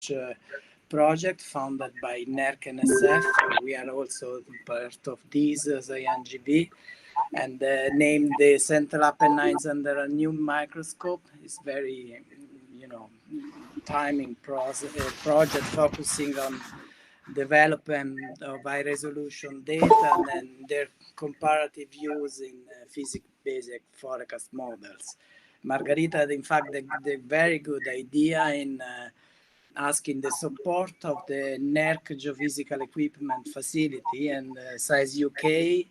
research project founded by NERC and SF. We are also part of this as INGV, and named the Central Apennines under a new microscope. It's very, timing project focusing on development of high resolution data and then their comparative use in physics-based forecast models. Margarita had, in fact, the very good idea in asking the support of the NERC Geophysical Equipment Facility and SAES UK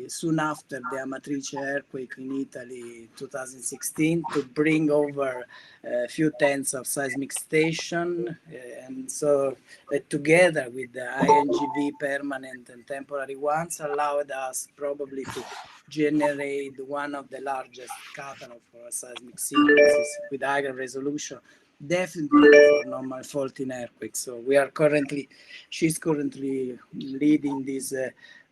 soon after the Amatrice earthquake in Italy 2016 to bring over a few tens of seismic stations. And so together with the INGV permanent and temporary ones allowed us probably to generate one of the largest catalog for seismic sequences with higher resolution, definitely for normal faulting earthquakes. So we are she's currently leading this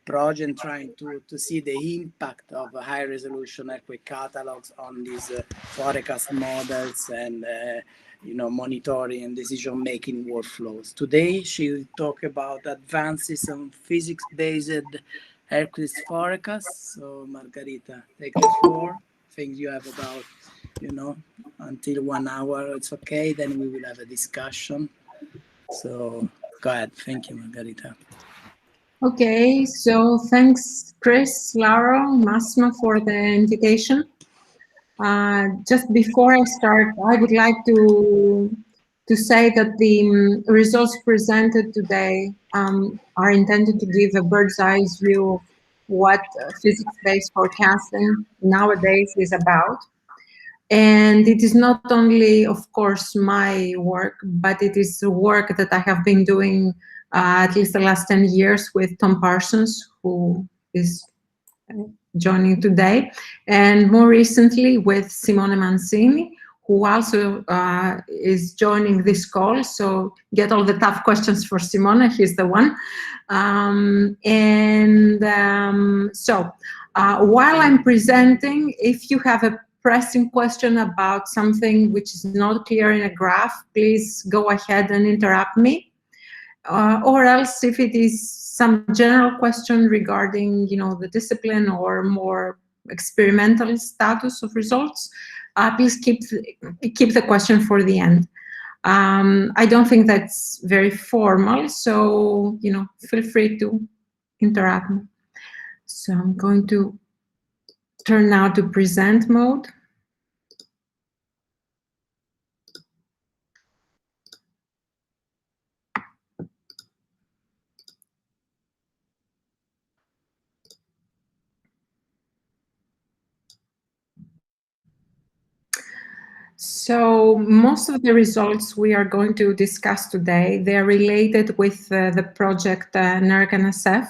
project, trying to see the impact of high resolution earthquake catalogs on these forecast models and monitoring and decision making workflows. Today she will talk about advances on physics-based earthquake forecasts. So Margarita, take the floor. I think you have about until 1 hour. It's okay. Then we will have a discussion. So go ahead. Thank you, Margarita. Okay, so thanks, Chris, Laura, Massimo, for the invitation. Just before I start, I would like to say that the results presented today are intended to give a bird's eye view of what physics-based forecasting nowadays is about. And it is not only, of course, my work, but it is the work that I have been doing at least the last 10 years with Tom Parsons, who is joining today, and more recently with Simone Mancini, who also is joining this call. So get all the tough questions for Simone, he's the one. So while I'm presenting, if you have a pressing question about something which is not clear in a graph, please go ahead and interrupt me. Or else, if it is some general question regarding, the discipline or more experimental status of results, please keep the question for the end. I don't think that's very formal, so feel free to interrupt me. So I'm going to turn now to present mode. So most of the results we are going to discuss today, they're related with the project NERC and SF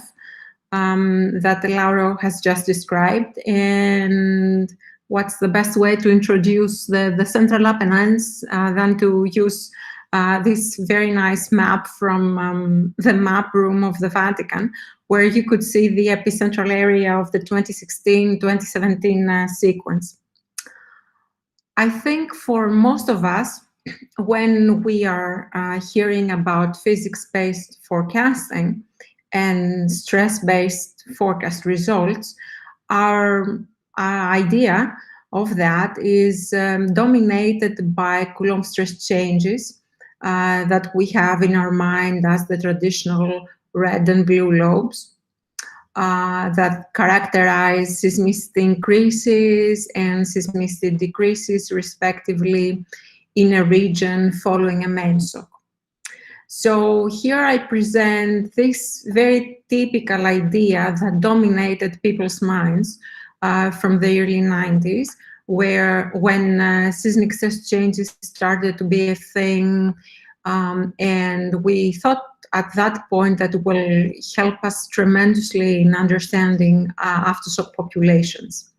that Laura has just described. And what's the best way to introduce the Central Apennines than to use this very nice map from the map room of the Vatican, where you could see the epicentral area of the 2016-2017 sequence. I think for most of us, when we are hearing about physics-based forecasting and stress-based forecast results, our idea of that is dominated by Coulomb stress changes that we have in our mind as the traditional red and blue lobes. That characterize seismicity increases and seismicity decreases, respectively, in a region following a main shock. So here I present this very typical idea that dominated people's minds from the early 90s, where when seismic stress changes started to be a thing, and we thought at that point that will help us tremendously in understanding aftershock populations.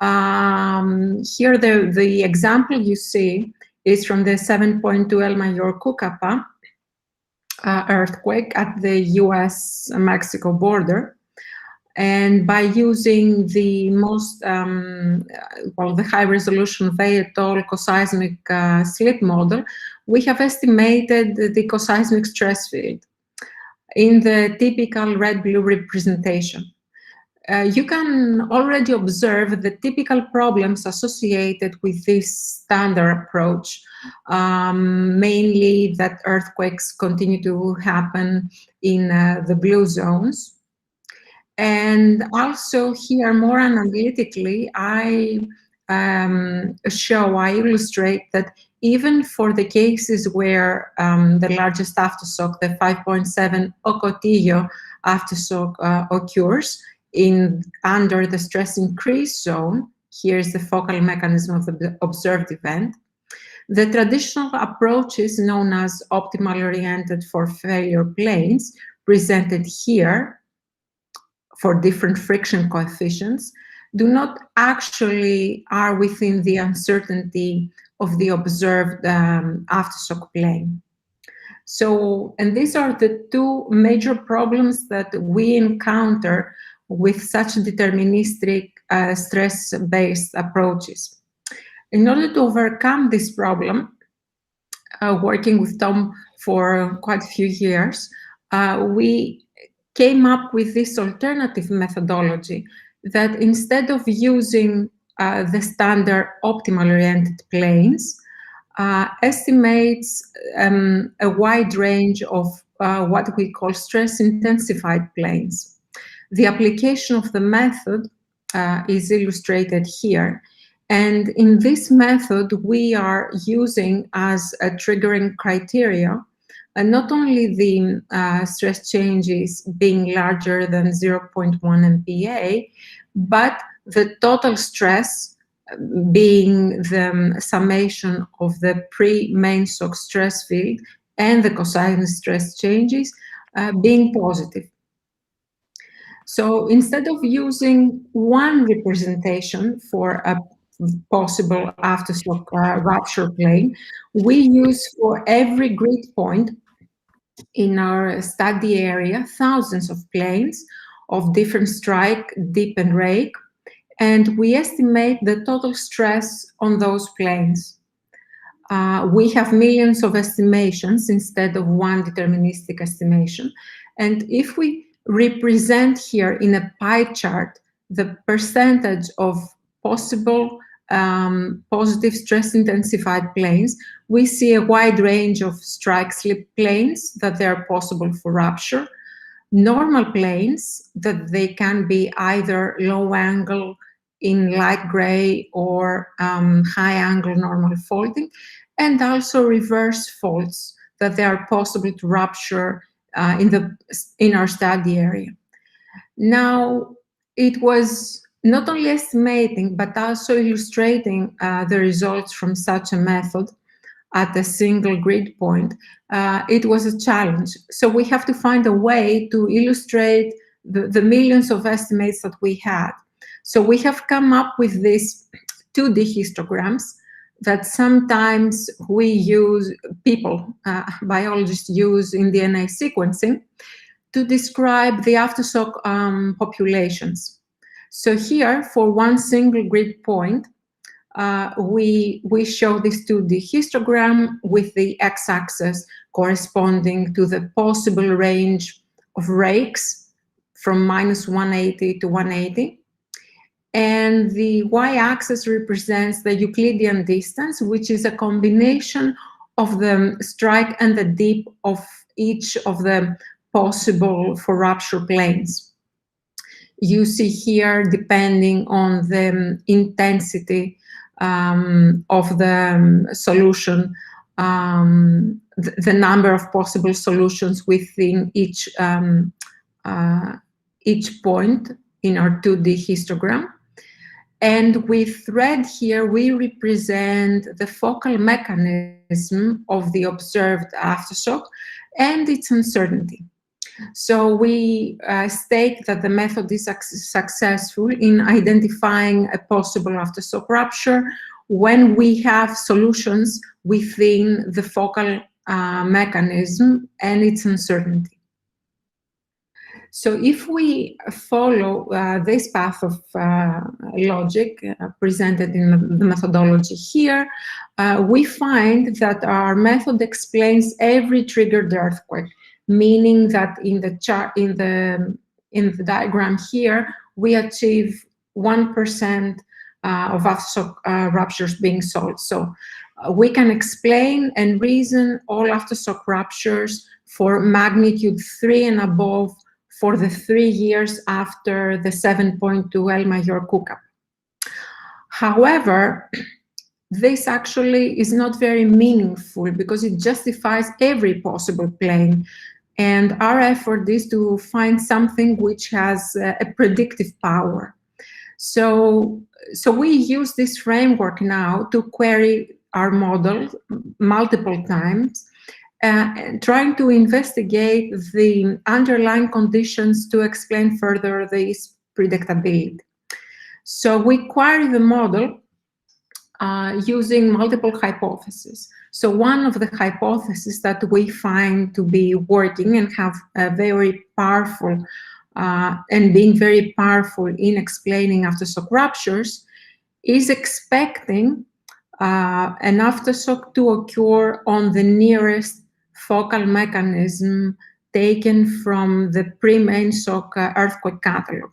Here the example you see is from the 7.2 El Mayor Cucapa earthquake at the US-Mexico border. And by using the most, the high-resolution Weyerthal coseismic slip model, we have estimated the coseismic stress field in the typical red-blue representation. You can already observe the typical problems associated with this standard approach, mainly that earthquakes continue to happen in the blue zones. And also here, more analytically, I illustrate that even for the cases where the largest aftershock, the 5.7 Ocotillo aftershock occurs under the stress increase zone, here's the focal mechanism of the observed event. The traditional approaches known as optimally oriented for failure planes, presented here for different friction coefficients, do not actually are within the uncertainty of the observed aftershock plane. So, and these are the two major problems that we encounter with such deterministic stress-based approaches. In order to overcome this problem, working with Tom for quite a few years, we came up with this alternative methodology that instead of using the standard optimal oriented planes, estimates a wide range of what we call stress intensified planes. The application of the method is illustrated here. And in this method, we are using as a triggering criteria not only the stress changes being larger than 0.1 MPa, but the total stress being the summation of the pre-main shock stress field and the coseismic stress changes being positive. So instead of using one representation for a possible aftershock rupture plane, we use for every grid point in our study area thousands of planes of different strike, dip, and rake, and we estimate the total stress on those planes. We have millions of estimations instead of one deterministic estimation. And if we represent here in a pie chart the percentage of possible positive stress intensified planes, we see a wide range of strike slip planes that they are possible for rupture, normal planes that they can be either low angle in light gray or high angle normal faulting, and also reverse faults that they are possible to rupture in our study area. Now, it was not only estimating, but also illustrating the results from such a method at a single grid point. It was a challenge. So we have to find a way to illustrate the millions of estimates that we had. So we have come up with these 2D histograms that sometimes we use, biologists use in DNA sequencing to describe the aftershock populations. So here, for one single grid point, we show this 2D histogram with the x-axis corresponding to the possible range of rakes from -180 to 180. And the y-axis represents the Euclidean distance, which is a combination of the strike and the dip of each of the possible for rupture planes. You see here, depending on the intensity of the solution, the number of possible solutions within each point in our 2D histogram. And with red here, we represent the focal mechanism of the observed aftershock and its uncertainty. So we state that the method is successful in identifying a possible aftershock rupture when we have solutions within the focal mechanism and its uncertainty. So if we follow this path of logic presented in the methodology here, we find that our method explains every triggered earthquake, meaning that in the chart, in the diagram here, we achieve 1% of aftershock ruptures being solved. So we can explain and reason all aftershock ruptures for magnitude 3 and above for the 3 years after the 7.2 El Mayor cookup. However, this actually is not very meaningful because it justifies every possible plane. And our effort is to find something which has a predictive power. So we use this framework now to query our model multiple times, trying to investigate the underlying conditions to explain further this predictability. So we query the model using multiple hypotheses. So one of the hypotheses that we find to be working and have a very powerful and being very powerful in explaining aftershock ruptures is expecting an aftershock to occur on the nearest focal mechanism taken from the pre-main shock earthquake catalog.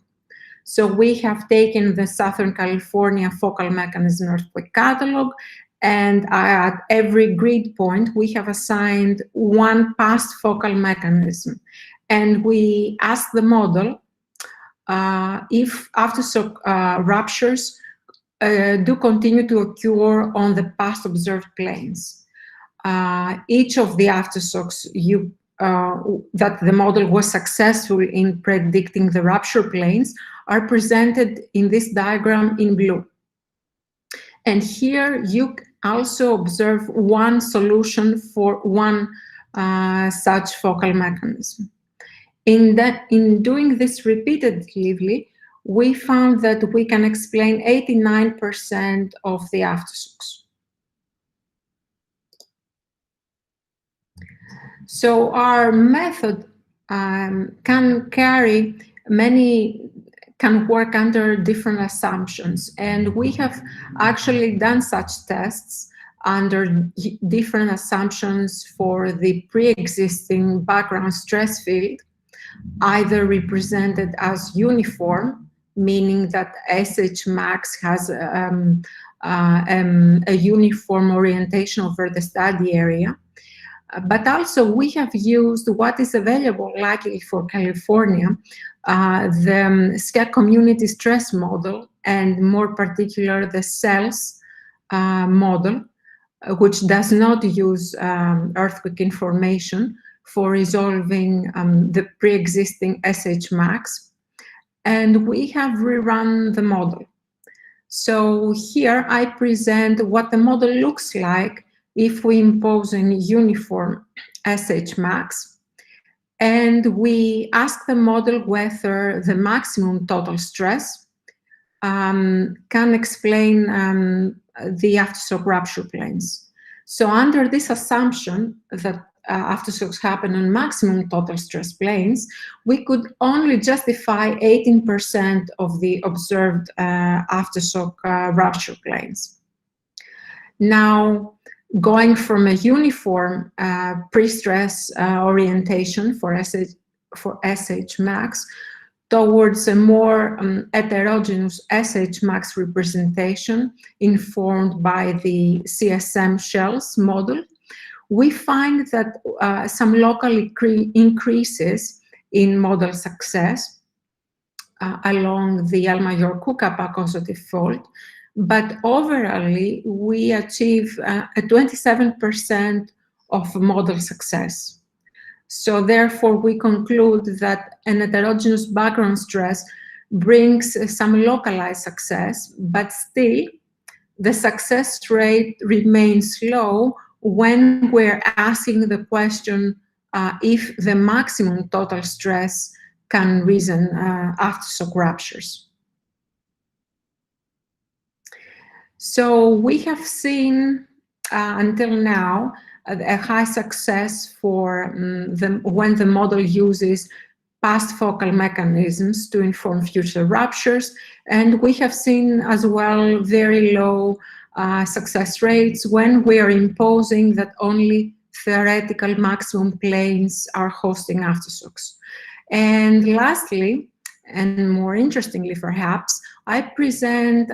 So we have taken the Southern California focal mechanism earthquake catalog, and at every grid point, we have assigned one past focal mechanism. And we ask the model if aftershock ruptures do continue to occur on the past observed planes. Each of the aftershocks that the model was successful in predicting the rupture planes are presented in this diagram in blue. And here you also observe one solution for one such focal mechanism. In doing this repeatedly, we found that we can explain 89% of the aftershocks. So our method can work under different assumptions, and we have actually done such tests under different assumptions for the pre-existing background stress field, either represented as uniform, meaning that SH max has a uniform orientation over the study area. But also we have used what is available likely for California, the SCEC community stress model, and more particular the CELS model, which does not use earthquake information for resolving the pre-existing SH max. And we have rerun the model. So here I present what the model looks like if we impose a uniform SH max, and we ask the model whether the maximum total stress can explain the aftershock rupture planes. So under this assumption that aftershocks happen on maximum total stress planes, we could only justify 18% of the observed aftershock rupture planes. Now, going from a uniform pre-stress orientation for SH max towards a more heterogeneous SH max representation informed by the CSM shells model, we find that some local increases in model success along the El Mayor Cookup causative fault, but overall we achieve a 27% of model success. So therefore we conclude that an heterogeneous background stress brings some localized success, but still the success rate remains low when we're asking the question if the maximum total stress can reason aftershock ruptures. So we have seen until now a high success for when the model uses past focal mechanisms to inform future ruptures. And we have seen as well very low success rates when we are imposing that only theoretical maximum planes are hosting aftershocks. And lastly, and more interestingly perhaps, I present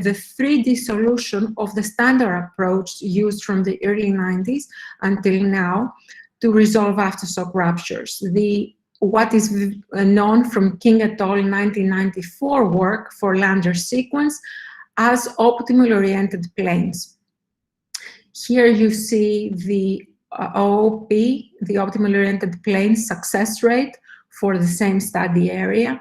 the 3D solution of the standard approach used from the early 90s until now to resolve aftershock ruptures. What is known from King et al. 1994 work for Lander sequence as optimally oriented planes. Here you see the OOP, the optimally oriented plane success rate for the same study area.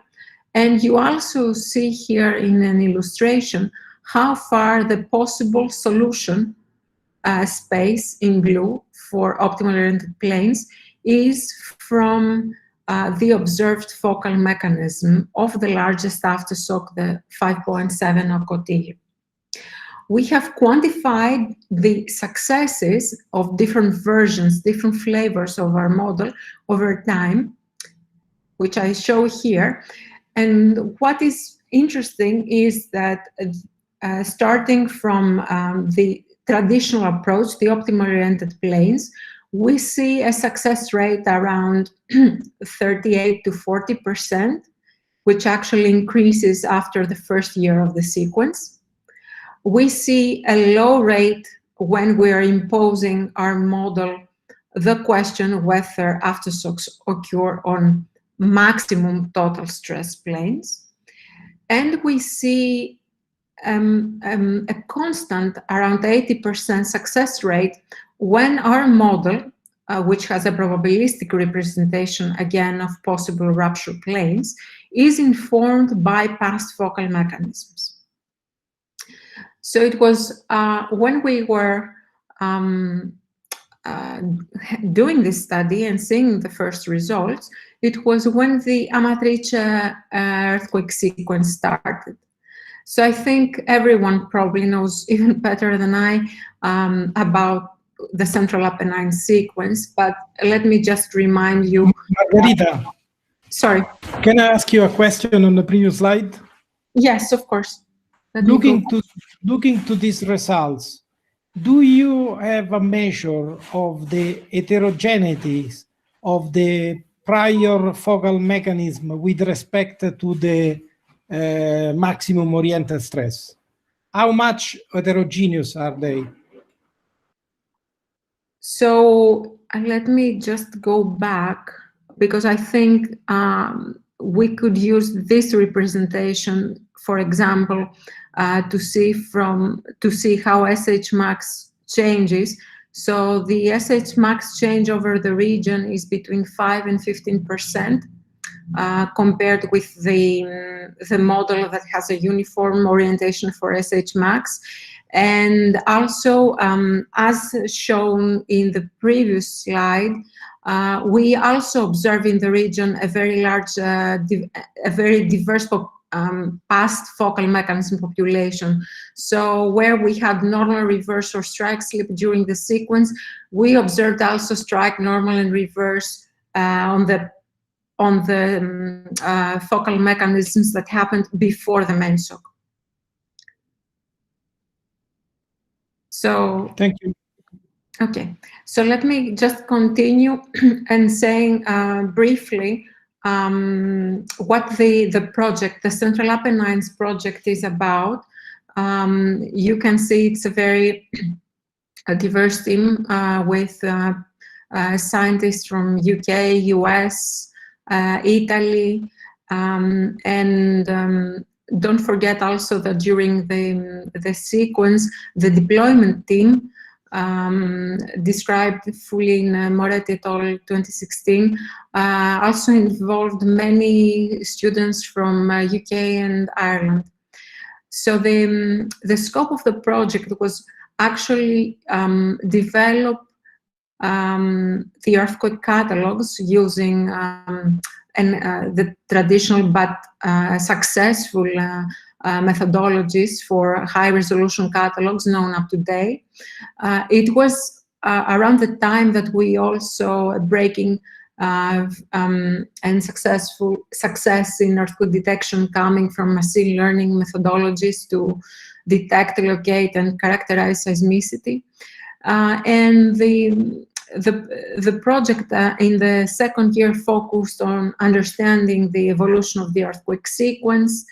And you also see here in an illustration how far the possible solution space in blue for optimally oriented planes is from the observed focal mechanism of the largest aftershock, the 5.7 of Cotillo. We have quantified the successes of different versions, different flavors of our model over time, which I show here. And what is interesting is that starting from the traditional approach, the optimally oriented planes, we see a success rate around 38 to 40%, which actually increases after the first year of the sequence. We see a low rate when we are imposing our model the question whether aftershocks occur on maximum total stress planes. And we see a constant around 80% success rate when our model, which has a probabilistic representation again of possible rupture planes, is informed by past focal mechanisms. So it was when we were doing this study and seeing the first results, it was when the Amatrice earthquake sequence started. So I think everyone probably knows even better than I about the Central Apennine sequence, but let me just remind you. Margarita. Sorry. Can I ask you a question on the previous slide? Yes, of course. Looking to these results, do you have a measure of the heterogeneity of the prior focal mechanism with respect to the maximum oriented stress? How much heterogeneous are they? So let me just go back, because I think we could use this representation, for example, to see how SH max changes. So the SH max change over the region is between 5 and 15%, compared with the model that has a uniform orientation for SH max. And also, as shown in the previous slide, we also observe in the region a very large, a very diverse past focal mechanism population. So where we had normal, reverse, or strike slip during the sequence, we observed also strike, normal, and reverse on the focal mechanisms that happened before the main shock. So thank you. Okay, so let me just continue and saying briefly what the project, the Central Apennines project, is about. You can see it's a very diverse team with scientists from UK, US, Italy, and don't forget also that during the sequence, the deployment team, described fully in Moretti et al. 2016, also involved many students from UK and Ireland. So the scope of the project was actually develop the earthquake catalogs using the traditional but successful methodologies for high-resolution catalogs known up to date. It was around the time that we also breaking and success in earthquake detection coming from machine learning methodologies to detect, locate, and characterize seismicity. And the project in the second year focused on understanding the evolution of the earthquake sequence,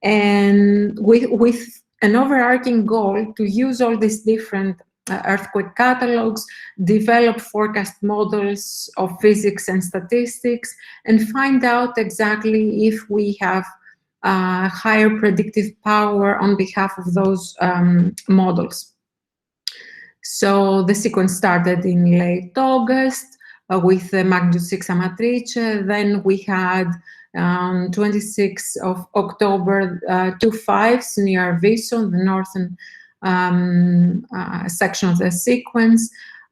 and with an overarching goal to use all these different earthquake catalogs, develop forecast models of physics and statistics, and find out exactly if we have higher predictive power on behalf of those models. So the sequence started in late August with the magnitude 6 Amatrice. Then we had 26th of October 2 5s near Viso, the northern section of the sequence,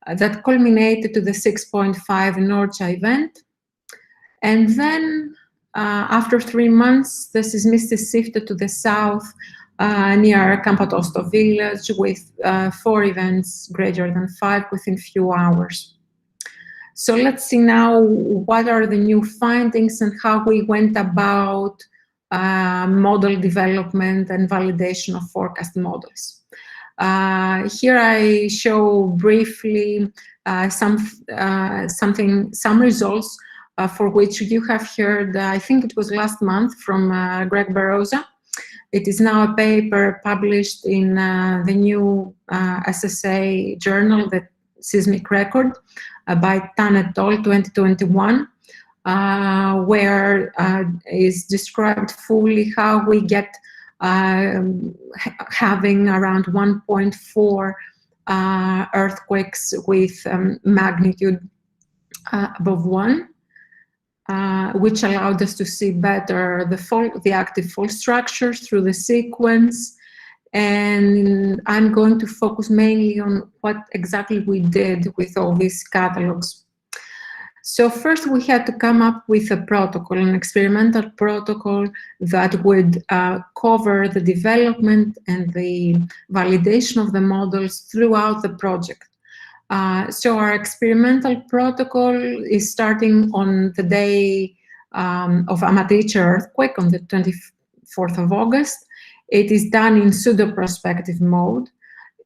that culminated to the 6.5 Norcia event. And then after 3 months, the seismicity shifted to the south near Campatosto village with 4 events greater than 5 within few hours. So let's see now what are the new findings and how we went about model development and validation of forecast models. Here I show briefly some results for which you have heard, I think it was last month, from Greg Barroza. It is now a paper published in the new SSA journal, the Seismic Record, by Tan et al. 2021, where is described fully how we get having around 1.4 earthquakes with magnitude above 1. Which allowed us to see better the active fault structures through the sequence. And I'm going to focus mainly on what exactly we did with all these catalogs. So first we had to come up with a protocol, an experimental protocol that would cover the development and the validation of the models throughout the project. So our experimental protocol is starting on the day of Amatrice earthquake on the 24th of August. It is done in pseudo-prospective mode.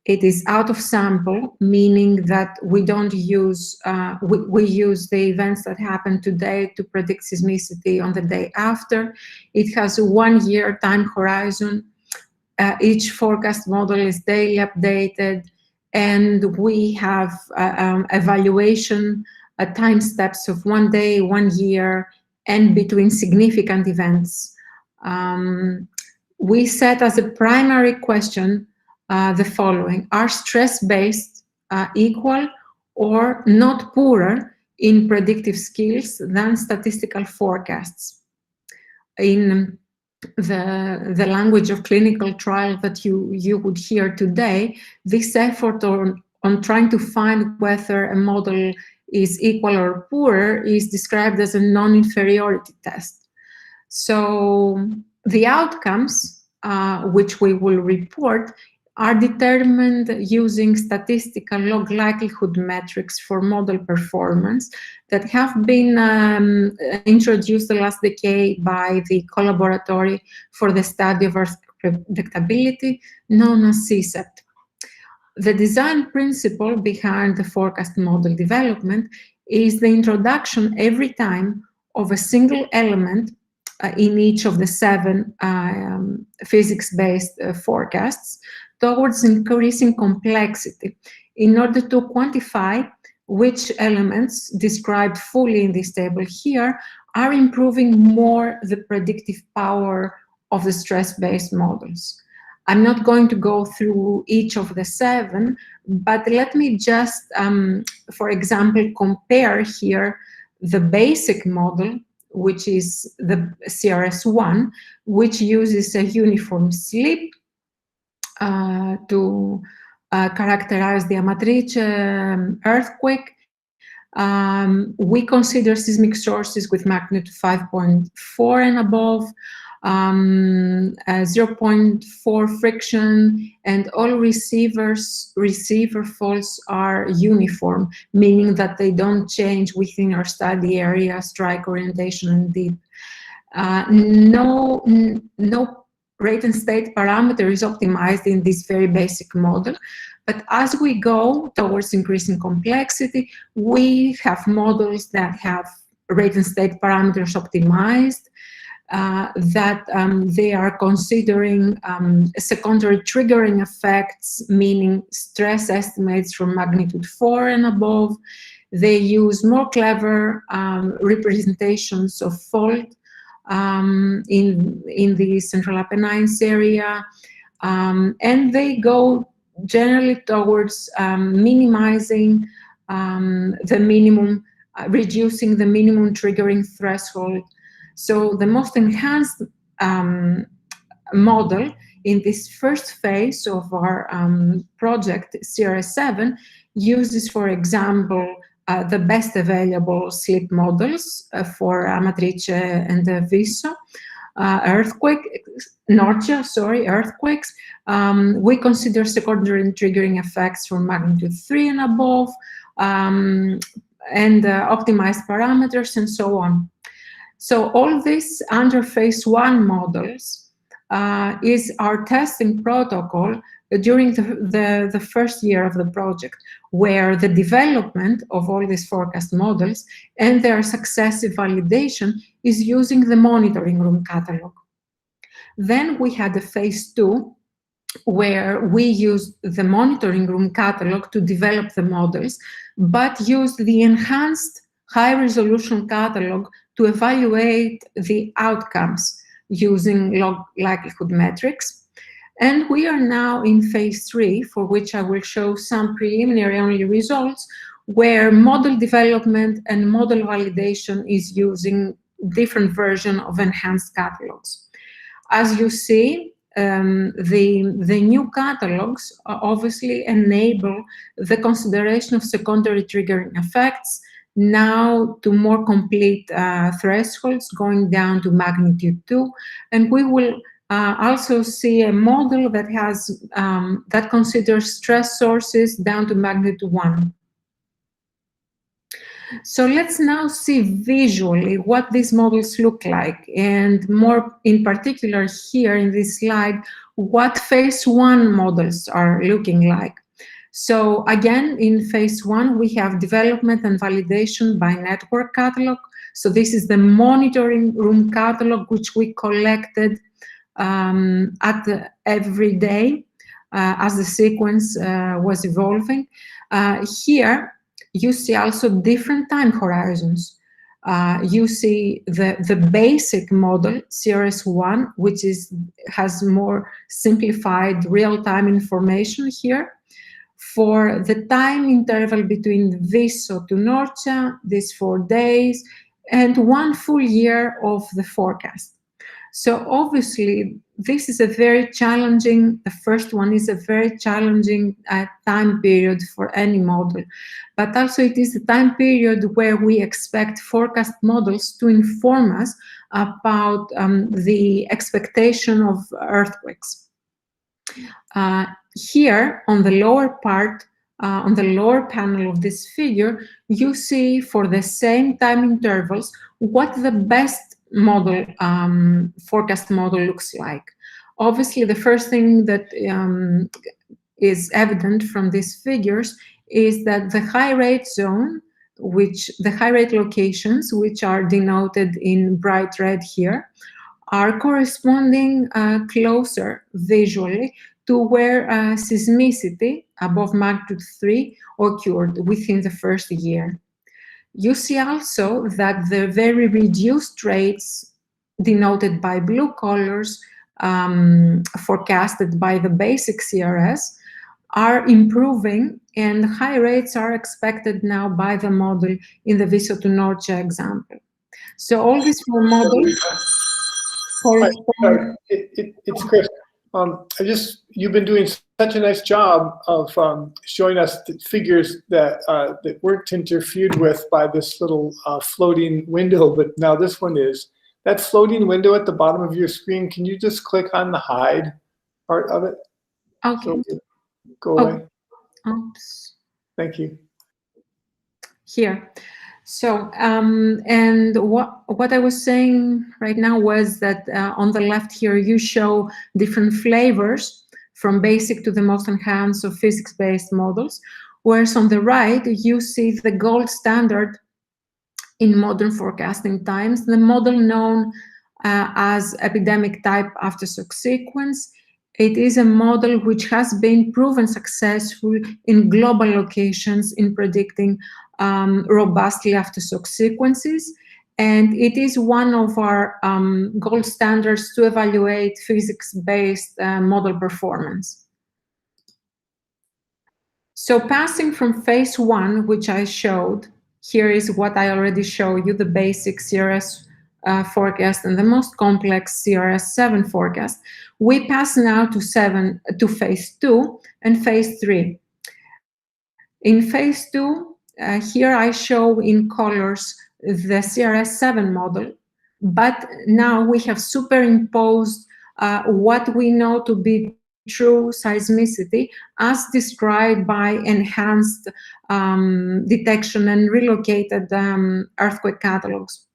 It is out of sample, meaning that we don't use, we use the events that happen today to predict seismicity on the day after. It has a 1-year time horizon. Each forecast model is daily updated, and we have evaluation time steps of 1 day, 1 year, and between significant events. We set as a primary question the following: are stress-based equal or not poorer in predictive skills than statistical forecasts? In the language of clinical trial that you would hear today, this effort on trying to find whether a model is equal or poorer is described as a non-inferiority test. So the outcomes, which we will report, are determined using statistical log likelihood metrics for model performance that have been introduced the last decade by the Collaboratory for the Study of Earthquake Predictability, known as CSEPT. The design principle behind the forecast model development is the introduction every time of a single element in each of the 7 physics-based forecasts towards increasing complexity in order to quantify which elements described fully in this table here are improving more the predictive power of the stress-based models. I'm not going to go through each of the 7, but let me just, for example, compare here the basic model, which is the CRS1, which uses a uniform slip to characterize the Amatrice earthquake, We consider seismic sources with magnitude 5.4 and above, 0.4 friction, and all receiver faults are uniform, meaning that they don't change within our study area, strike orientation, and dip. No rate and state parameter is optimized in this very basic model. But as we go towards increasing complexity, we have models that have rate and state parameters optimized, that they are considering secondary triggering effects, meaning stress estimates from magnitude 4 and above. They use more clever representations of fault in the Central Apennines area, and they go generally towards minimizing the minimum, reducing the minimum triggering threshold. So the most enhanced model in this first phase of our project, CRS7, uses, for example, the best available slip models for Amatrice and Viso. Earthquakes. We consider secondary triggering effects from magnitude 3 and above, and optimized parameters, and so on. So all this under phase 1 models is our testing protocol during the first year of the project, where the development of all these forecast models and their successive validation is using the monitoring room catalog. Then we had a phase 2, where we used the monitoring room catalog to develop the models, but used the enhanced high-resolution catalog to evaluate the outcomes using log likelihood metrics. And we are now in phase 3, for which I will show some preliminary only results, where model development and model validation is using different version of enhanced catalogs. As you see, the new catalogs obviously enable the consideration of secondary triggering effects now to more complete thresholds, going down to magnitude 2, and we will also see a model that has that considers stress sources down to magnitude 1. So let's now see visually what these models look like, and more in particular here in this slide, what phase 1 models are looking like. So again, in phase 1, we have development and validation by network catalog. So this is the monitoring room catalog, which we collected every day as the sequence was evolving. Here, you see also different time horizons. You see the basic model, CRS1, which has more simplified real-time information here. For the time interval between Viso to Norcia, these 4 days, and 1 full year of the forecast. So obviously, this is a very challenging, the first one is a very challenging time period for any model. But also it is the time period where we expect forecast models to inform us about the expectation of earthquakes. Here, on the lower part, on the lower panel of this figure, you see for the same time intervals what the best model, forecast model looks like. Obviously, the first thing that is evident from these figures is that the high rate zone, the high rate locations, which are denoted in bright red here, are corresponding closer visually to where seismicity above magnitude 3 occurred within the first year. You see also that the very reduced rates denoted by blue colors forecasted by the basic CRS are improving, and high rates are expected now by the model in the Viso to Norcia example. So all these 4 models correspond. It's Chris. You've been doing such a nice job of showing us the figures that that weren't interfered with by this little floating window, but now this one is. That floating window at the bottom of your screen, can you just click on the hide part of it? Okay. So go away. Oops. Thank you. Here. So, and what I was saying right now was that on the left here, you show different flavors from basic to the most enhanced of physics-based models, whereas on the right, you see the gold standard in modern forecasting times, the model known as epidemic type aftershock sequence. It is a model which has been proven successful in global locations in predicting robustly aftershock sequences. And it is one of our gold standards to evaluate physics-based model performance. So passing from phase 1, which I showed, here is what I already showed you, the basic CRS forecast and the most complex CRS-7 forecast. We pass now to phase 2 and phase 3. In phase 2, here I show in colors the CRS-7 model, but now we have superimposed what we know to be true seismicity as described by enhanced detection and relocated earthquake catalogs.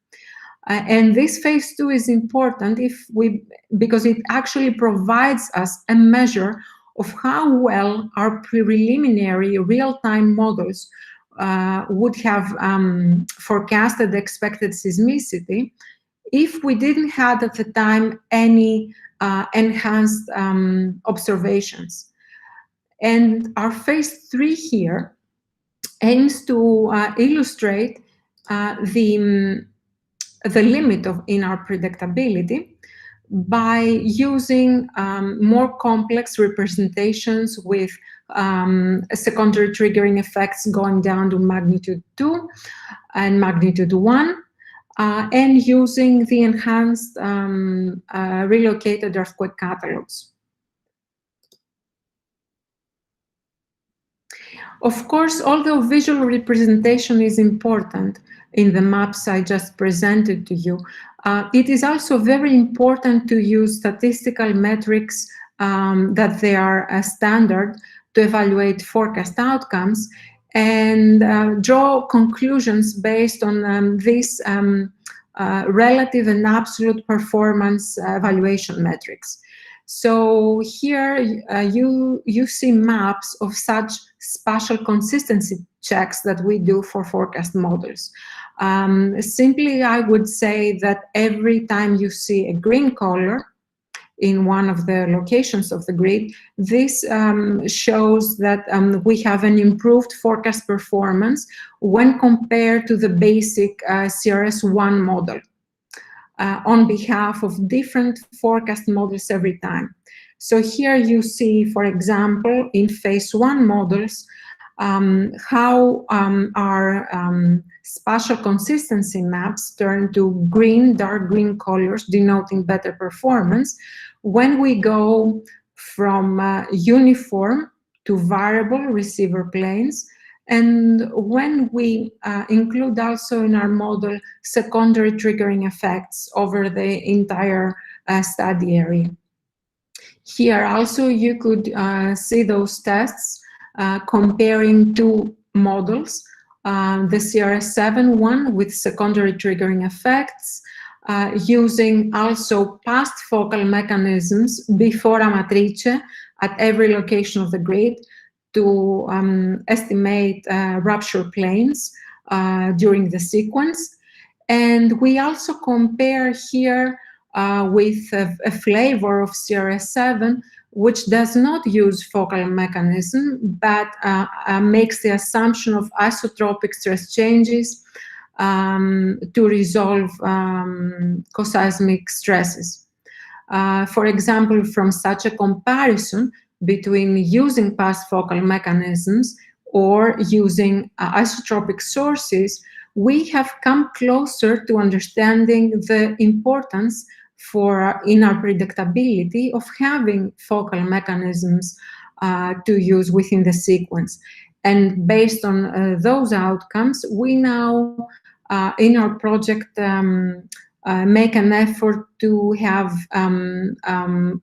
And this phase 2 is important because it actually provides us a measure of how well our preliminary real-time models would have forecasted the expected seismicity if we didn't have at the time any enhanced observations. And our phase 3 here aims to illustrate the limit in our predictability by using more complex representations with secondary triggering effects going down to magnitude 2 and magnitude 1, and using the enhanced relocated earthquake catalogs. Of course, although visual representation is important in the maps I just presented to you, it is also very important to use statistical metrics that they are standard to evaluate forecast outcomes and draw conclusions based on these relative and absolute performance evaluation metrics. So here you see maps of such spatial consistency checks that we do for forecast models. Simply, I would say that every time you see a green color in one of the locations of the grid, this shows that we have an improved forecast performance when compared to the basic CRS-1 model on behalf of different forecast models every time. So here you see, for example, in phase 1 models, how our spatial consistency maps turn to green, dark green colors denoting better performance when we go from uniform to variable receiver planes, and when we include also in our model secondary triggering effects over the entire study area. Here also you could see those tests comparing two models, the CRS-7 one with secondary triggering effects, using also past focal mechanisms before Amatrice at every location of the grid to estimate rupture planes during the sequence. And we also compare here with a flavor of CRS-7 which does not use focal mechanism, but makes the assumption of isotropic stress changes to resolve coseismic stresses. For example, from such a comparison between using past focal mechanisms or using isotropic sources, we have come closer to understanding the importance in our predictability of having focal mechanisms to use within the sequence. And based on those outcomes, we now, in our project, make an effort to have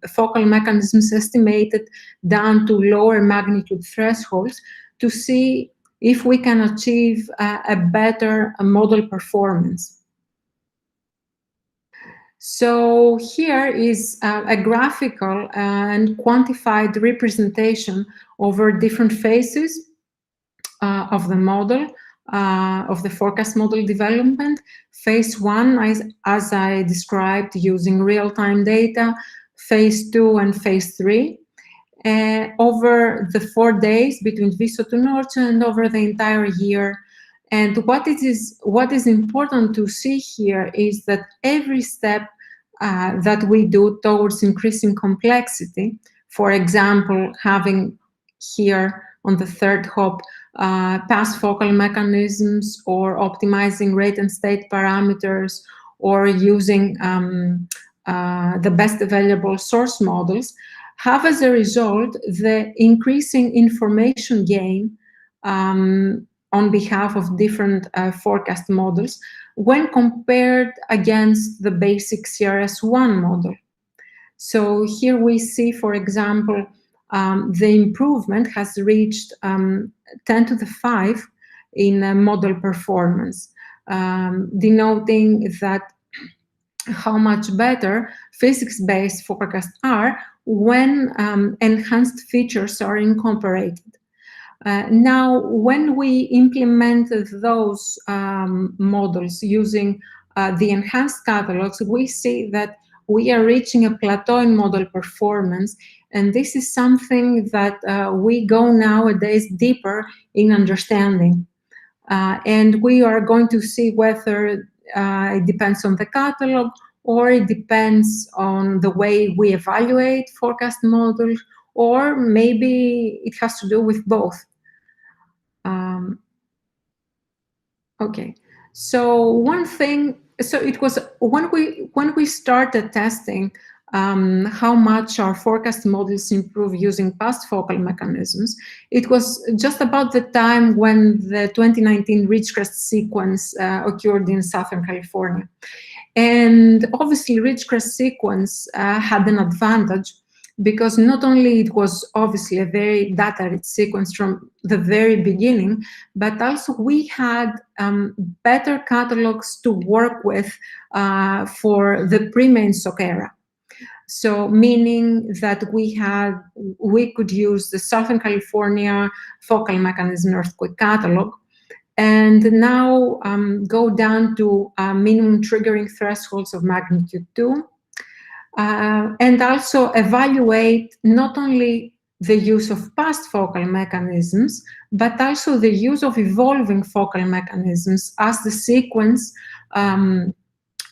focal mechanisms estimated down to lower magnitude thresholds to see if we can achieve a better model performance. So here is a graphical and quantified representation over different phases of the model, of the forecast model development. Phase 1, as I described, using real-time data. Phase 2 and Phase 3. Over the 4 days between Viso to Norte and over the entire year. And what is important to see here is that every step that we do towards increasing complexity, for example, having here on the third hop past focal mechanisms, or optimizing rate and state parameters, or using the best available source models, have as a result the increasing information gain on behalf of different forecast models when compared against the basic CRS1 model. So here we see, for example, the improvement has reached 10 to the 5 in model performance, denoting that how much better physics-based forecasts are when enhanced features are incorporated. Now, when we implemented those models using the enhanced catalogs, we see that we are reaching a plateau in model performance, and this is something that we go nowadays deeper in understanding. And we are going to see whether it depends on the catalog, or it depends on the way we evaluate forecast models, or maybe it has to do with both. Okay, so one thing, so it was when we started testing how much our forecast models improve using past focal mechanisms, it was just about the time when the 2019 Ridgecrest sequence occurred in Southern California. And obviously Ridgecrest sequence had an advantage, because not only it was obviously a very data-rich sequence from the very beginning, but also we had better catalogs to work with for the pre-main SOC era. So meaning that we could use the Southern California focal mechanism earthquake catalog, and now go down to minimum triggering thresholds of magnitude 2. And also evaluate not only the use of past focal mechanisms, but also the use of evolving focal mechanisms as the sequence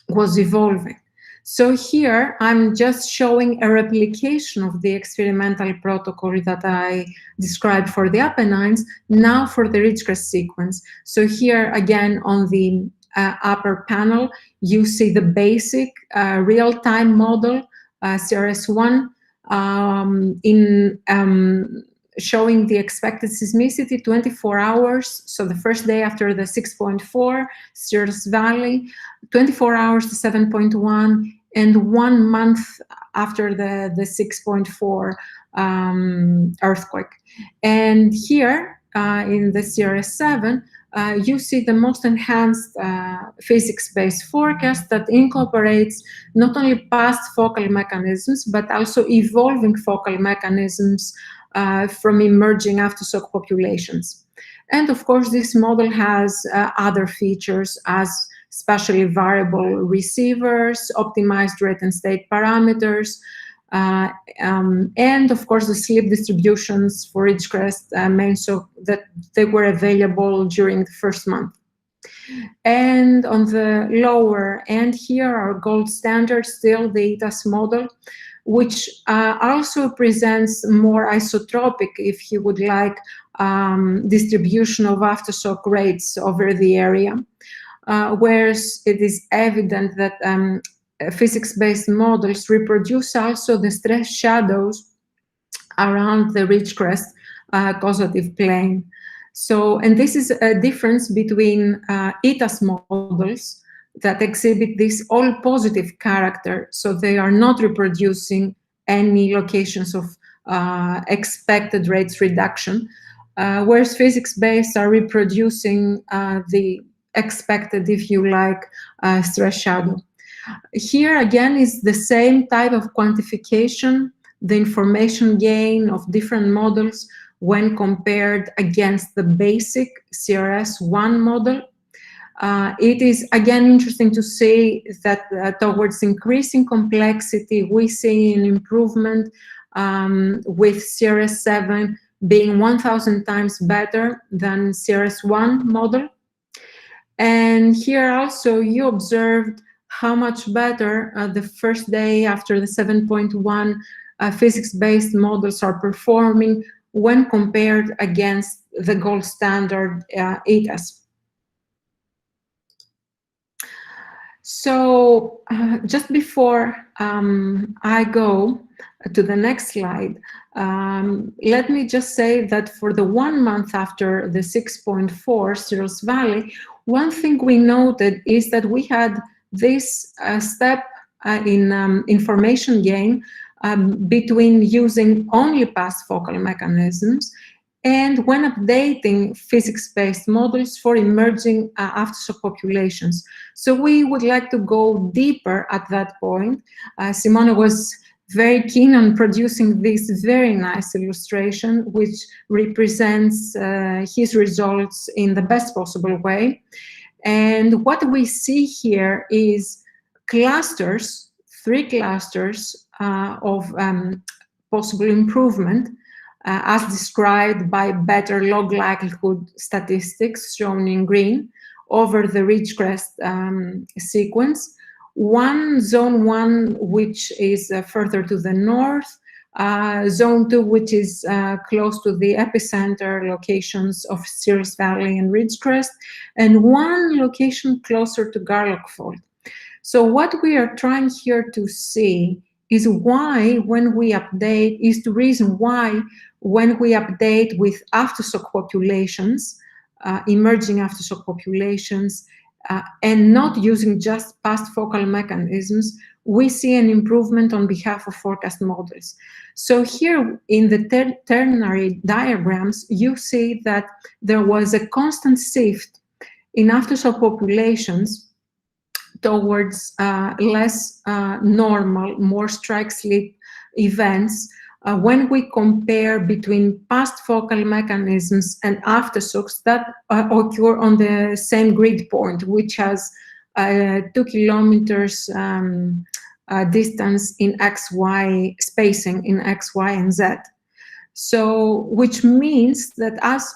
was evolving. So here I'm just showing a replication of the experimental protocol that I described for the Apennines, now for the Ridgecrest sequence. So here again on the upper panel, you see the basic real-time model, CRS1, showing the expected seismicity 24 hours. So the first day after the 6.4 Cirrus Valley, 24 hours to 7.1, and 1 month after the 6.4 earthquake. And here in the CRS7, you see the most enhanced physics-based forecast that incorporates not only past focal mechanisms, but also evolving focal mechanisms from emerging aftershock populations. And of course, this model has other features as spatially variable receivers, optimized rate and state parameters, and of course the slip distributions for Ridgecrest main SOC that they were available during the first month. And on the lower end here, our gold standard still the ETAS model, which also presents more isotropic, if you would like, distribution of aftershock rates over the area. Whereas it is evident that physics-based models reproduce also the stress shadows around the Ridgecrest causative plane. So, and this is a difference between ETAS models that exhibit this all positive character, so they are not reproducing any locations of expected rates reduction, whereas physics-based are reproducing the expected, if you like, stress shadow. Here again is the same type of quantification, the information gain of different models when compared against the basic CRS-1 model. It is again interesting to see that towards increasing complexity, we see an improvement with CRS-7 being 1,000 times better than CRS-1 model. And here also you observed how much better the first day after the 7.1 physics-based models are performing when compared against the gold standard ETAS. So just before I go to the next slide, let me just say that for the 1 month after the 6.4 Cirrus Valley, one thing we noted is that we had this step in information gain between using only past focal mechanisms and when updating physics-based models for emerging aftershock populations. So we would like to go deeper at that point. Simone was very keen on producing this very nice illustration, which represents his results in the best possible way. And what we see here is clusters, 3 clusters of possible improvement as described by better log likelihood statistics shown in green over the Ridgecrest sequence. Zone 1, which is further to the north, zone 2, which is close to the epicenter locations of Cirrus Valley and Ridgecrest, and 1 location closer to Garlock Fault. So what we are trying here to see is why when we update, is the reason why when we update with aftershock populations, emerging aftershock populations, and not using just past focal mechanisms, we see an improvement on behalf of forecast models. So here in the ternary diagrams, you see that there was a constant shift in aftershock populations towards less normal, more strike-slip events when we compare between past focal mechanisms and aftershocks that occur on the same grid point, which has 2 kilometers distance in XY spacing in X, Y, and Z. So, which means that as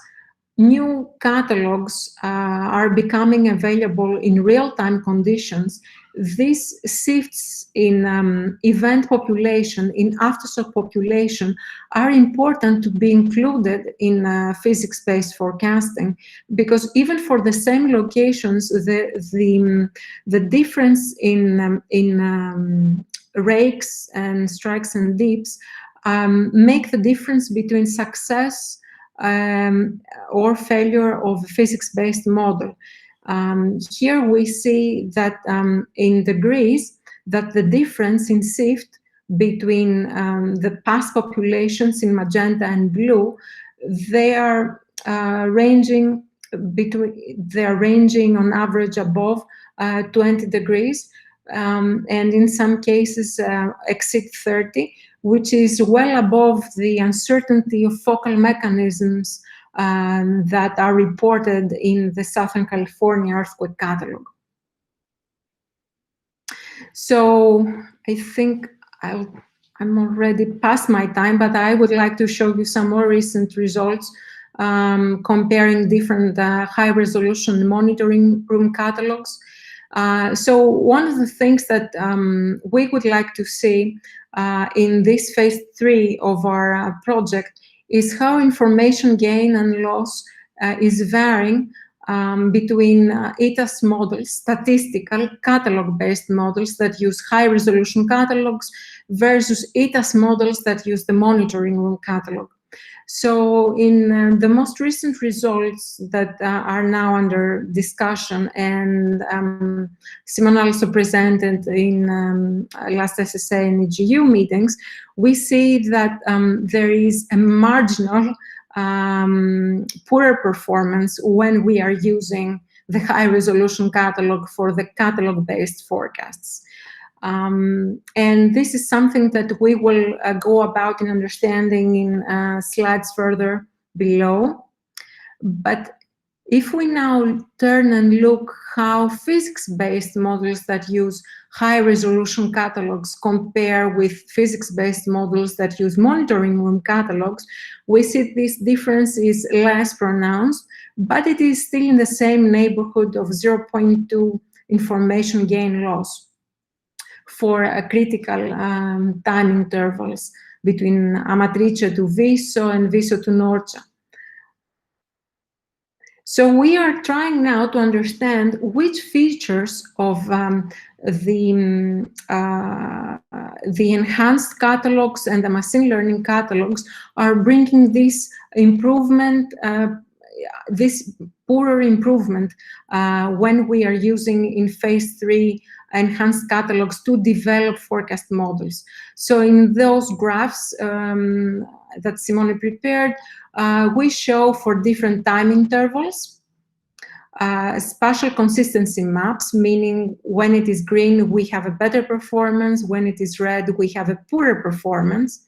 new catalogs are becoming available in real-time conditions, these shifts in event population, in aftershock population, are important to be included in physics-based forecasting, because even for the same locations, the difference in rakes and strikes and dips make the difference between success or failure of a physics-based model. Here we see that in degrees that the difference in shift between the past populations in magenta and blue, they are ranging on average above 20 degrees, and in some cases exceed 30, which is well above the uncertainty of focal mechanisms that are reported in the Southern California earthquake catalog. So I think I'm already past my time, but I would like to show you some more recent results comparing different high-resolution monitoring room catalogs. So one of the things that we would like to see in this phase 3 of our project is how information gain and loss is varying between ETAS models, statistical catalog-based models that use high-resolution catalogs versus ETAS models that use the monitoring room catalog. So in the most recent results that are now under discussion, and Simon also presented in last SSA and EGU meetings, we see that there is a marginal poorer performance when we are using the high-resolution catalog for the catalog-based forecasts. And this is something that we will go about in understanding in slides further below. But if we now turn and look how physics-based models that use high-resolution catalogs compare with physics-based models that use monitoring room catalogs, we see this difference is less pronounced, but it is still in the same neighborhood of 0.2 information gain loss for critical time intervals between Amatrice to Viso and Viso to Norcia. So we are trying now to understand which features of the enhanced catalogs and the machine learning catalogs are bringing this improvement, this poorer improvement when we are using in phase 3 enhanced catalogs to develop forecast models. So in those graphs that Simone prepared, we show for different time intervals spatial consistency maps, meaning when it is green we have a better performance, when it is red we have a poorer performance.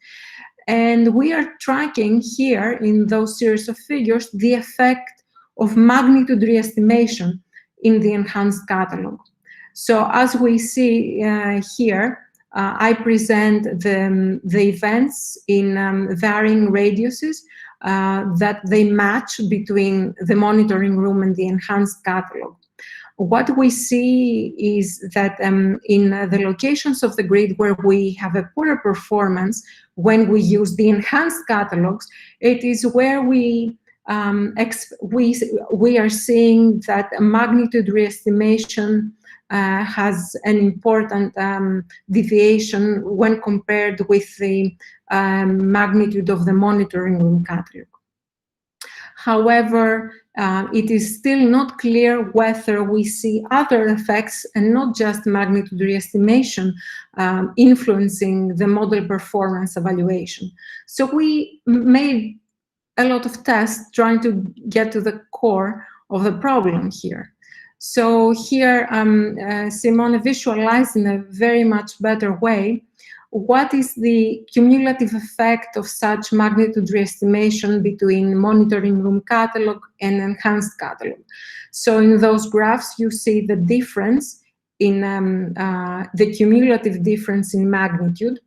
And we are tracking here in those series of figures the effect of magnitude re-estimation in the enhanced catalog. So as we see here, I present the events in varying radiuses that they match between the monitoring room and the enhanced catalog. What we see is that in the locations of the grid where we have a poorer performance when we use the enhanced catalogs, it is where we are seeing that magnitude re-estimation has an important deviation when compared with the magnitude of the monitoring room catalog. However, it is still not clear whether we see other effects and not just magnitude re-estimation influencing the model performance evaluation. So we made a lot of tests trying to get to the core of the problem here. So here, Simone visualized in a very much better way what is the cumulative effect of such magnitude re-estimation between monitoring room catalog and enhanced catalog. So in those graphs, you see the difference in the cumulative difference in magnitude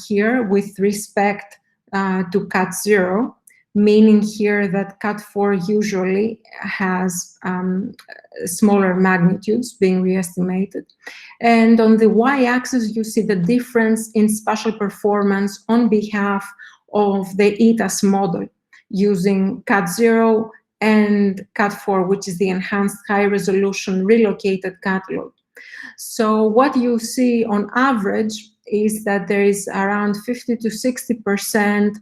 here with respect to cut 0. Meaning here that cut 4 usually has smaller magnitudes being re-estimated. And on the y-axis, you see the difference in spatial performance on behalf of the ETAS model using cut 0 and cut 4, which is the enhanced high-resolution relocated catalog. So what you see on average is that there is around 50 to 60%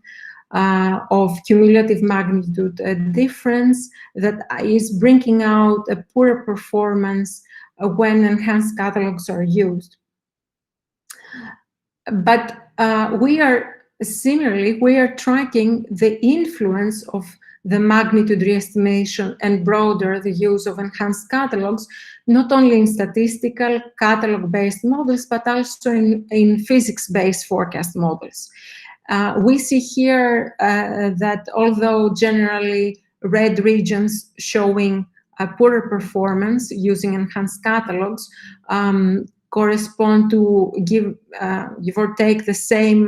of cumulative magnitude difference that is bringing out a poorer performance when enhanced catalogs are used. But we are tracking the influence of the magnitude re-estimation and broader the use of enhanced catalogs, not only in statistical catalog-based models, but also in physics-based forecast models. We see here that although generally red regions showing a poorer performance using enhanced catalogs correspond to give or take the same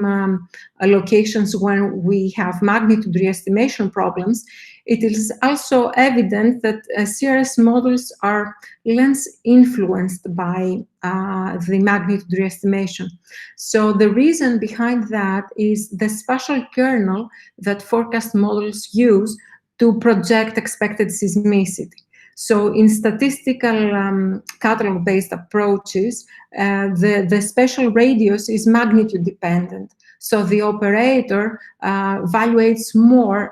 locations when we have magnitude re-estimation problems, it is also evident that CRS models are less influenced by the magnitude re-estimation. So the reason behind that is the spatial kernel that forecast models use to project expected seismicity. So in statistical catalog-based approaches, the spatial radius is magnitude dependent. So the operator evaluates more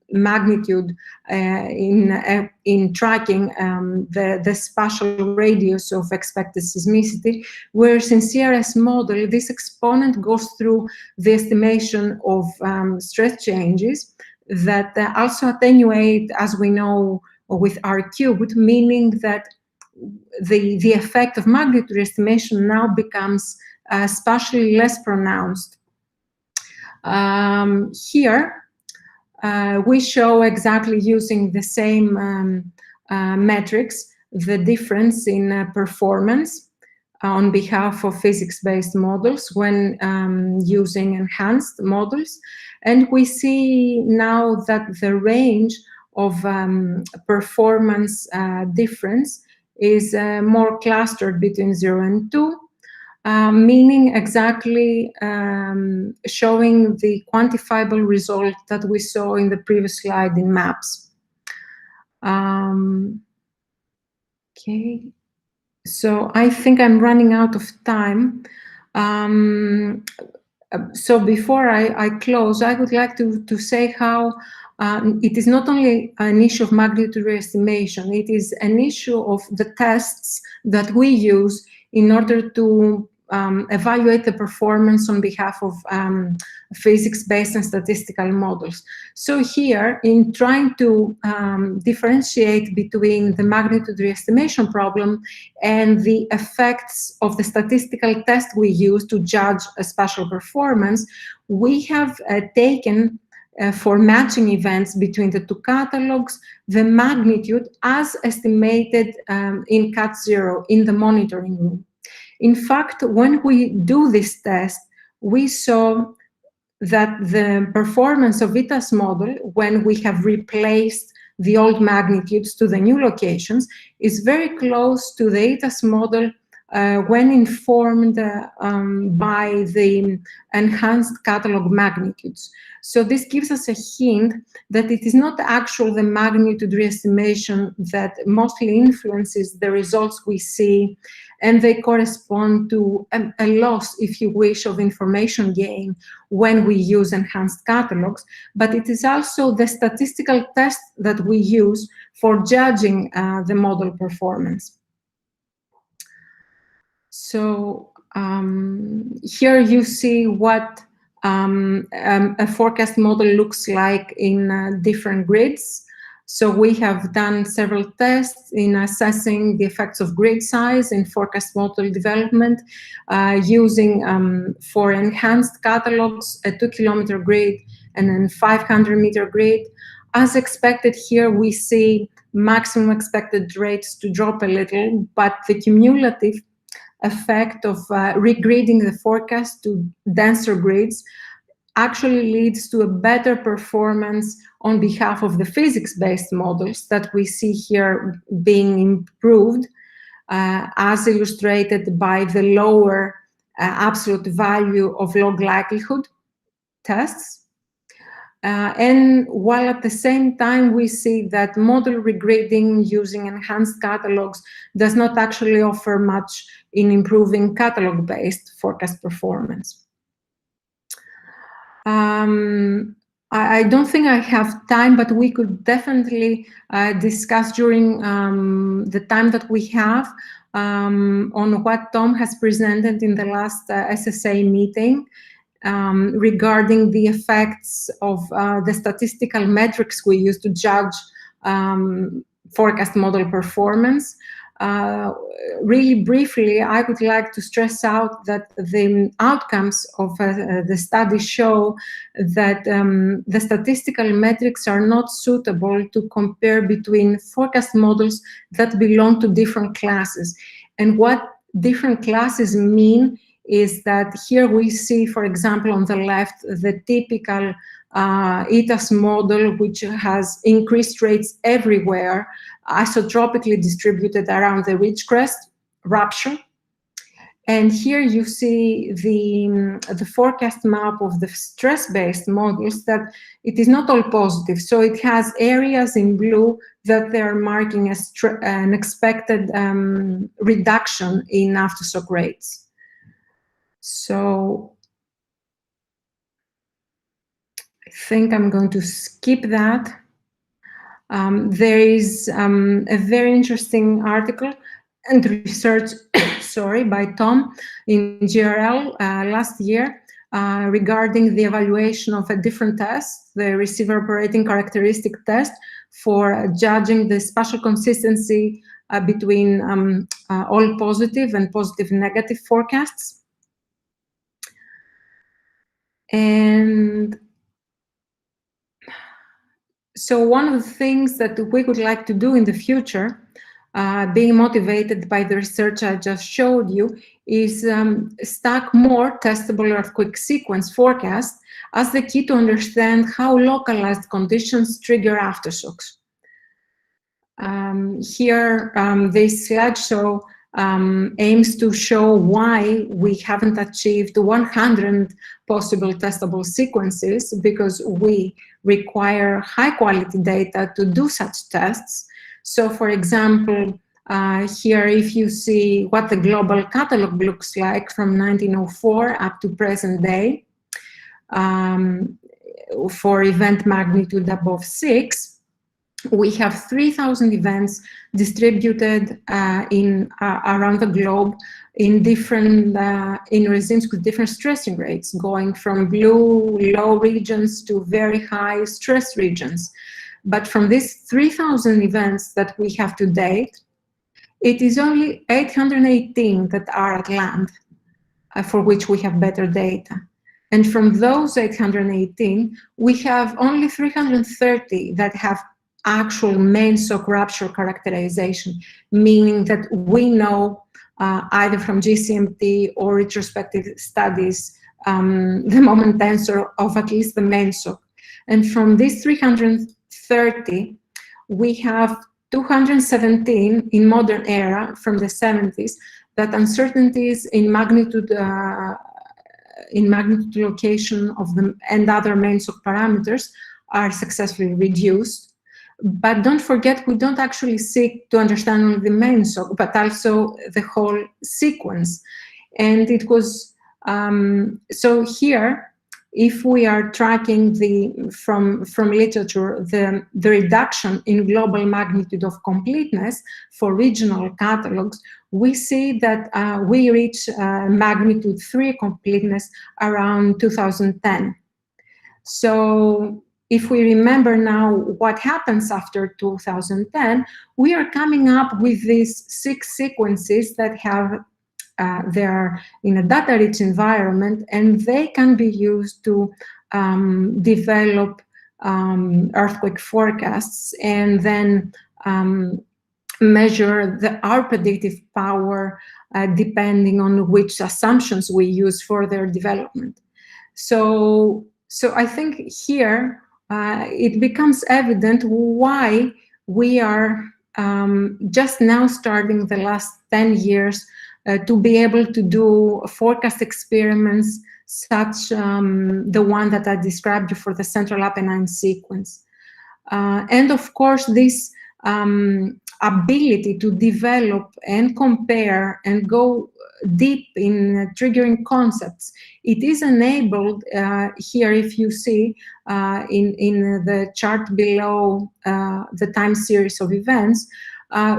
magnitude in tracking the spatial radius of expected seismicity, whereas in CRS model, this exponent goes through the estimation of stress changes that also attenuate, as we know, with R cubed, meaning that the effect of magnitude estimation now becomes spatially less pronounced. Here, we show exactly using the same metrics, the difference in performance on behalf of physics-based models when using enhanced models. And we see now that the range of performance difference is more clustered between 0 and 2, meaning exactly showing the quantifiable result that we saw in the previous slide in maps. Okay, so I think I'm running out of time. So before I close, I would like to say how it is not only an issue of magnitude estimation, it is an issue of the tests that we use in order to evaluate the performance on behalf of physics-based and statistical models. So here, in trying to differentiate between the magnitude re-estimation problem and the effects of the statistical test we use to judge a spatial performance, we have taken for matching events between the two catalogs, the magnitude as estimated in CAT0 in the monitoring room. In fact, when we do this test, we saw that the performance of ITAS model, when we have replaced the old magnitudes to the new locations, is very close to the ITAS model when informed by the enhanced catalog magnitudes. So this gives us a hint that it is not actually the magnitude re-estimation that mostly influences the results we see, and they correspond to a loss, if you wish, of information gain when we use enhanced catalogs, but it is also the statistical test that we use for judging the model performance. So here you see what a forecast model looks like in different grids. So we have done several tests in assessing the effects of grid size in forecast model development using for enhanced catalogs a 2-kilometer grid and then 500-meter grid. As expected here, we see maximum expected rates to drop a little, but the cumulative effect of regridding the forecast to denser grids actually leads to a better performance on behalf of the physics-based models that we see here being improved, as illustrated by the lower absolute value of log likelihood tests. And while at the same time we see that model regrading using enhanced catalogs does not actually offer much in improving catalog-based forecast performance. I don't think I have time, but we could definitely discuss during the time that we have on what Tom has presented in the last SSA meeting regarding the effects of the statistical metrics we use to judge forecast model performance. Really briefly, I would like to stress out that the outcomes of the study show that the statistical metrics are not suitable to compare between forecast models that belong to different classes. And what different classes mean is that here we see, for example, on the left, the typical ITAS model, which has increased rates everywhere, isotropically distributed around the ridge crest rupture. And here you see the forecast map of the stress-based models, that it is not all positive. So it has areas in blue that they are marking as an expected reduction in aftershock rates. So I think I'm going to skip that. There is a very interesting article and research, sorry, by Tom in GRL last year regarding the evaluation of a different test, the receiver operating characteristic test, for judging the spatial consistency between all positive and positive negative forecasts. And so one of the things that we would like to do in the future, being motivated by the research I just showed you, is stack more testable earthquake sequence forecasts as the key to understand how localized conditions trigger aftershocks. Here, this slideshow aims to show why we haven't achieved 100 possible testable sequences, because we require high quality data to do such tests. So for example, here if you see what the global catalog looks like from 1904 up to present day, for event magnitude above 6, we have 3,000 events distributed around the globe in different in regimes with different stressing rates, going from blue low regions to very high stress regions. But from these 3,000 events that we have to date, it is only 818 that are at land, for which we have better data. And from those 818, we have only 330 that have actual main shock rupture characterization, meaning that we know either from GCMT or retrospective studies the moment tensor of at least the main shock. And from these 330, we have 217 in modern era from the 70s that uncertainties in magnitude location of the and other main shock parameters are successfully reduced. But don't forget, we don't actually seek to understand only the main shock, but also the whole sequence. And it was, so here, if we are tracking from literature, the reduction in global magnitude of completeness for regional catalogs, we see that we reach magnitude 3 completeness around 2010. So if we remember now what happens after 2010, we are coming up with these 6 sequences that have, they are in a data-rich environment, and they can be used to develop earthquake forecasts and then measure our predictive power depending on which assumptions we use for their development. So I think here, it becomes evident why we are just now starting the last 10 years to be able to do forecast experiments such the one that I described for the Central Apennine sequence. And of course, this ability to develop and compare and go deep in triggering concepts, it is enabled here, if you see in the chart below the time series of events,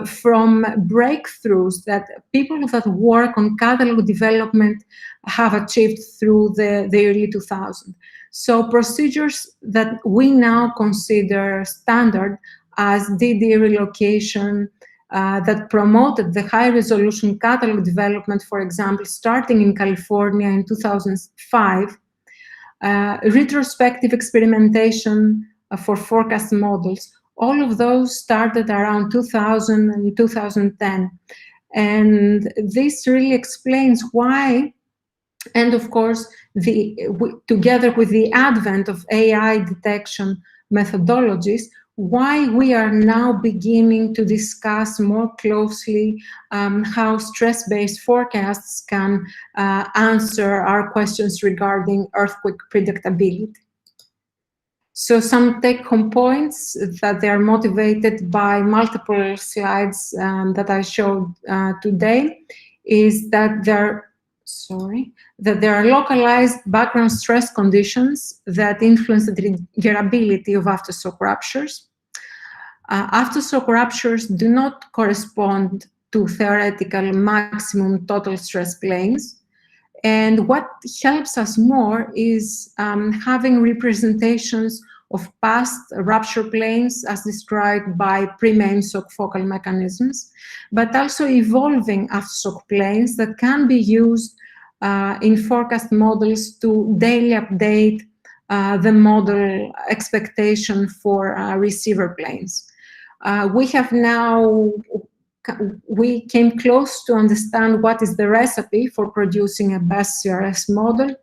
from breakthroughs that people that work on catalog development have achieved through the early 2000s. So procedures that we now consider standard as DD relocation, that promoted the high-resolution catalog development, for example, starting in California in 2005, retrospective experimentation for forecast models, all of those started around 2000 and 2010. And this really explains why, and of course, together with the advent of AI detection methodologies, why we are now beginning to discuss more closely how stress-based forecasts can answer our questions regarding earthquake predictability. So some take-home points that they are motivated by multiple slides that I showed today is that there are localized background stress conditions that influence the durability of aftershock ruptures. Aftershock ruptures do not correspond to theoretical maximum total stress planes. And what helps us more is having representations of past rupture planes as described by pre-main shock focal mechanisms, but also evolving aftershock planes that can be used in forecast models to daily update the model expectation for receiver planes. We came close to understand what is the recipe for producing a best CRS model.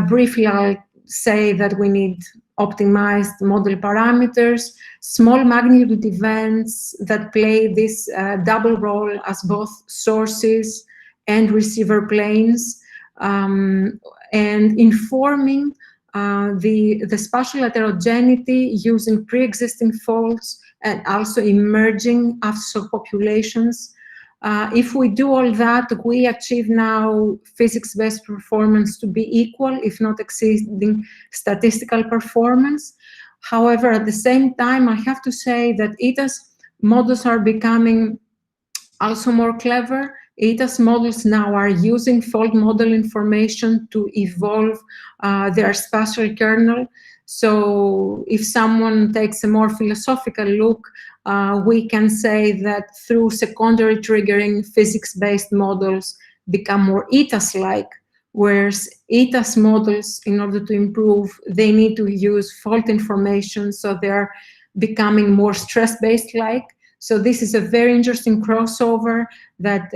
Briefly, I'll say that we need optimized model parameters, small magnitude events that play this double role as both sources and receiver planes, and informing the spatial heterogeneity using pre-existing faults and also emerging aftershock populations. If we do all that, we achieve now physics-based performance to be equal, if not exceeding statistical performance. However, at the same time, I have to say that ETA's models are becoming also more clever. ETA's models now are using fault model information to evolve their spatial kernel. So if someone takes a more philosophical look, we can say that through secondary triggering, physics-based models become more ETAS-like, whereas ETAS models, in order to improve, they need to use fault information, so they're becoming more stress-based-like. So this is a very interesting crossover that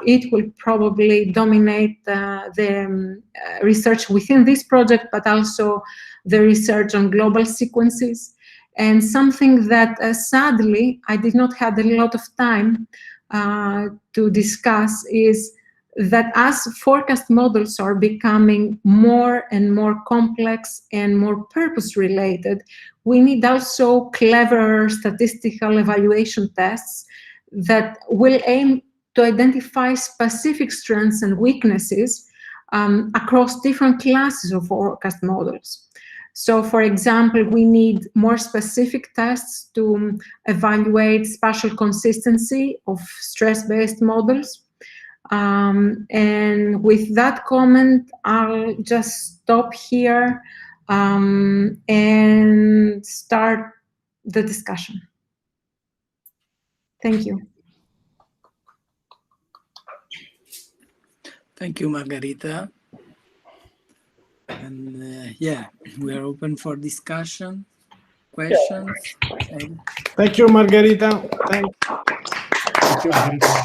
it will probably dominate the research within this project, but also the research on global sequences. And something that sadly I did not have a lot of time to discuss is that as forecast models are becoming more and more complex and more purpose-related, we need also clever statistical evaluation tests that will aim to identify specific strengths and weaknesses across different classes of forecast models. So, for example, we need more specific tests to evaluate spatial consistency of stress-based models. And with that comment, I'll just stop here and start the discussion. Thank you. Thank you, Margarita. And yeah, we are open for discussion, questions. Thank you, Margarita. Thank you, Margarita.